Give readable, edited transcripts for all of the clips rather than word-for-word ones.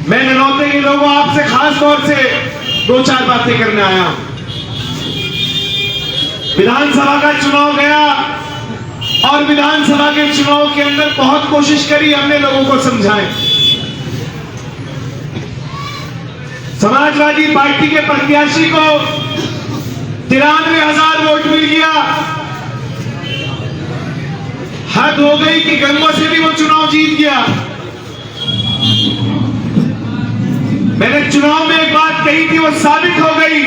मैं ननौते के लोगों आपसे खास तौर से दो चार बातें करने आया हूं। विधानसभा का चुनाव गया और विधानसभा के चुनाव के अंदर बहुत कोशिश करी हमने लोगों को समझाएं। समाजवादी पार्टी के प्रत्याशी को 93,000 वोट मिल गया। हद हो गई कि गंगों से भी वो चुनाव जीत गया। मैंने चुनाव में एक बात कही थी, वो साबित हो गई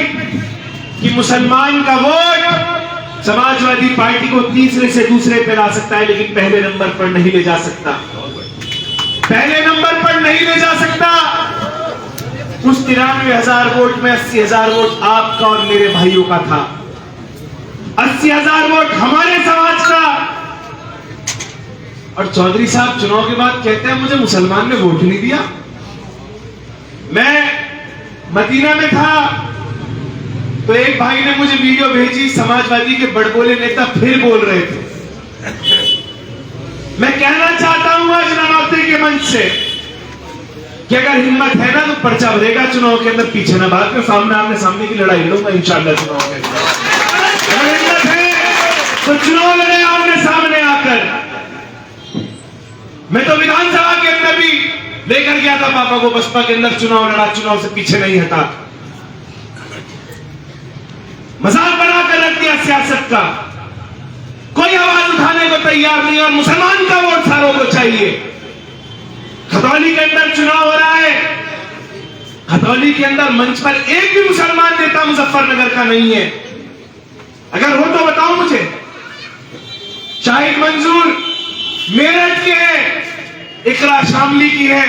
कि मुसलमान का वोट समाजवादी पार्टी को तीसरे से दूसरे पे ला सकता है, लेकिन पहले नंबर पर नहीं ले जा सकता। पहले नंबर पर नहीं ले जा सकता। उस 93,000 वोट में 80,000 वोट आपका और मेरे भाइयों का था। 80,000 वोट हमारे समाज का। और चौधरी साहब चुनाव के बाद कहते हैं मुझे मुसलमान ने वोट नहीं दिया। मैं मदीना में था तो एक भाई ने मुझे वीडियो भेजी, समाजवादी के बड़बोले नेता फिर बोल रहे थे। मैं कहना चाहता हूं आज ननौते के मंच से कि अगर हिम्मत है ना तो पर्चा भरेगा चुनाव के अंदर, पीछे ना भाग के सामने आमने सामने की लड़ाई लड़ूंगा इंशाअल्लाह चुनाव के अंदर। अगर हिम्मत है तो चुनाव लड़े आमने सामने आकर। मैं तो विधानसभा के अंदर भी लेकर गया था पापा को, बसपा के अंदर चुनाव लड़ा, चुनाव से पीछे नहीं हटा। मजाक बनाकर रख दिया सियासत का। कोई आवाज उठाने को तैयार नहीं और मुसलमान का वोट सारों को चाहिए। खतौली के अंदर चुनाव हो रहा है, खतौली के अंदर मंच पर एक भी मुसलमान नेता मुजफ्फरनगर का नहीं है। अगर हो तो बताओ मुझे। शाहिद मंजूर मेरठ के है, इकरा शामली की है,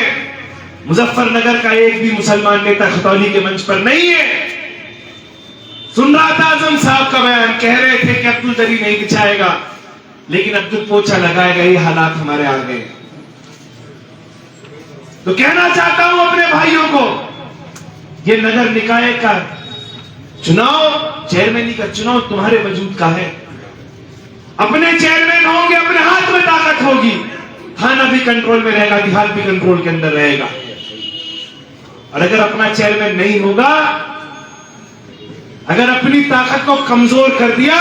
मुजफ्फरनगर का एक भी मुसलमान नेता खतौली के मंच पर नहीं है। सुन रहा था आजम साहब का बयान, कह रहे थे कि अब्दुल दरी नहीं बिछाएगा लेकिन अब्दुल पोछा लगाएगा। ये हालात हमारे आ गए। तो कहना चाहता हूं अपने भाइयों को, ये नगर निकाय का चुनाव, चेयरमैनी का चुनाव तुम्हारे वजूद का है। अपने चेयरमैन होंगे, अपने हाथ में ताकत होगी, थाना भी कंट्रोल में रहेगा, देहात भी कंट्रोल के अंदर रहेगा। और अगर अपना चेयरमैन नहीं होगा, अगर अपनी ताकत को कमजोर कर दिया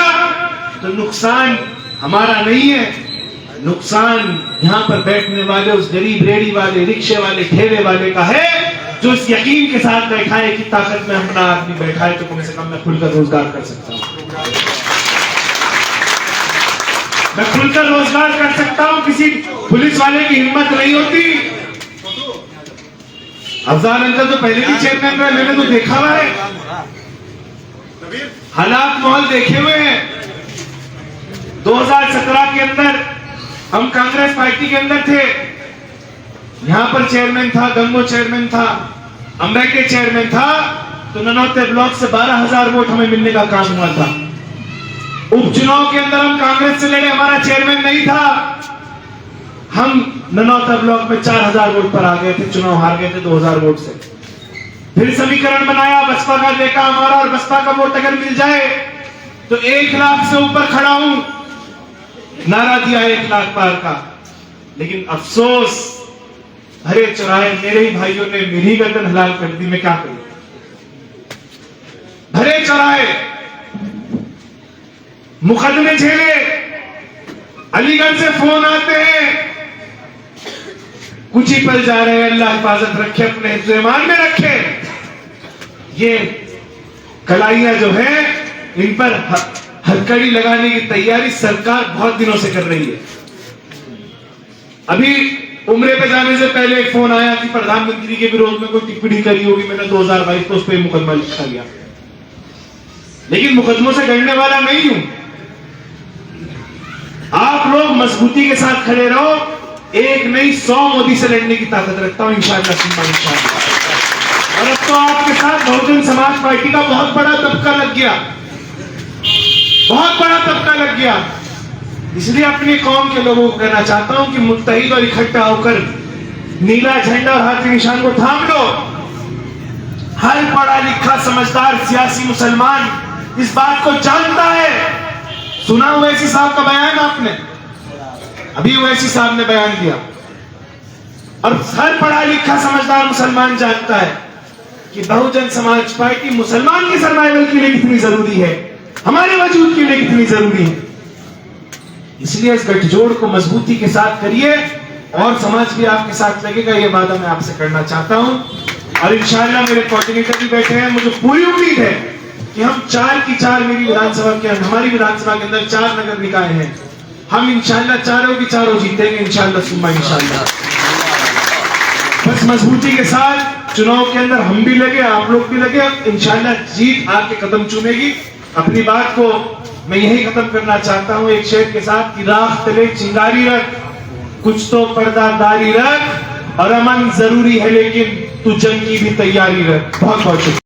तो नुकसान हमारा नहीं है, नुकसान यहां पर बैठने वाले उस गरीब रेड़ी वाले, रिक्शे वाले, ठेले वाले का है, जो इस यकीन के साथ बैठा है कि ताकत में अपना आदमी बैठा है तो कम से कम मैं खुलकर रोजगार कर सकता हूं। मैं खुलकर रोजगार कर सकता हूं। किसी पुलिस वाले की हिम्मत नहीं होती। अफजाल अंकल तो पहले भी चेयरमैन रहे, मैंने तो देखा हुआ है, हालात माहौल देखे हुए हैं। 2017 के अंदर हम कांग्रेस पार्टी के अंदर थे, यहां पर चेयरमैन था, गंगो चेयरमैन था, अम्बेके चेयरमैन था, तो ननौते ब्लॉक से 12,000 वोट हमें मिलने का काम हुआ था। उपचुनाव के अंदर हम कांग्रेस से लड़े, हमारा चेयरमैन नहीं था, हम ननौता ब्लॉक में 4,000 वोट पर आ गए थे, चुनाव हार गए थे 2,000 वोट से। फिर समीकरण बनाया, बसपा का देखा हमारा, और बसपा का वोट अगर मिल जाए तो 1 लाख से ऊपर खड़ा हूं, नारा दिया 1 लाख पार का। लेकिन अफसोस, हरे चौराहे मेरे ही भाइयों ने मेरी गर्दन हलाल कर दी। मैं क्या करूं? भरे चौराहे मुकदमे झेले, अलीगढ़ से फोन आते हैं, कुछ ही पल जा रहे हैं, अल्लाह हिफाजत रखे, अपने हिफ्ज़-ए-ईमान में रखे। ये कलाइयां जो है, इन पर हथकड़ी लगाने की तैयारी सरकार बहुत दिनों से कर रही है। अभी उम्रे पे जाने से पहले एक फोन आया कि प्रधानमंत्री के विरोध में कोई टिप्पणी करी होगी, मैंने 2022 को उस पर मुकदमा लिखा गया। लेकिन मुकदमों से डरने वाला नहीं हूं। आप लोग मजबूती के साथ खड़े रहो, एक नहीं 100 मोदी से लड़ने की ताकत रखता हूं इंशाअल्लाह। और अब तो आपके साथ बहुजन समाज पार्टी का बहुत बड़ा तबका लग गया, बहुत बड़ा तबका लग गया। इसलिए अपनी कौम के लोगों को कहना चाहता हूं कि मुत्तहिद और इकट्ठा होकर नीला झंडा और हाथ के निशान को थाम लो। हर पढ़ा लिखा समझदार सियासी मुसलमान इस बात को जानता है। सुना ओवैसी साहब का बयान आपने, अभी ओवैसी साहब ने बयान दिया, और हर पढ़ा लिखा समझदार मुसलमान जानता है कि बहुजन समाज पार्टी मुसलमान की सर्वाइवल के लिए कितनी जरूरी है, हमारे वजूद के लिए कितनी जरूरी है। इसलिए इस गठजोड़ को मजबूती के साथ करिए और समाज भी आपके साथ लगेगा, यह वादा मैं आपसे करना चाहता हूं। और इंशाअल्लाह मेरे कोऑर्डिनेटर भी बैठे हैं, मुझे पूरी उम्मीद है कि हम 4 की 4 हमारी विधानसभा के अंदर 4 नगर निकाय हैं, हम इंशाअल्लाह चारों की चारों जीतेंगे इंशाअल्लाह सुम्मा इंशाअल्लाह। बस मजबूती के साथ चुनाव के अंदर हम भी लगे, आप लोग भी लगे, इंशाअल्लाह जीत आपके कदम चूमेगी। अपनी बात को मैं यही खत्म करना चाहता हूं एक शेर के साथ कि राख तले चिंगारी रख, कुछ तो पर्दादारी रख, और अमन जरूरी है लेकिन तू जंग की भी तैयारी रख। बहुत बहुत शुक्रिया।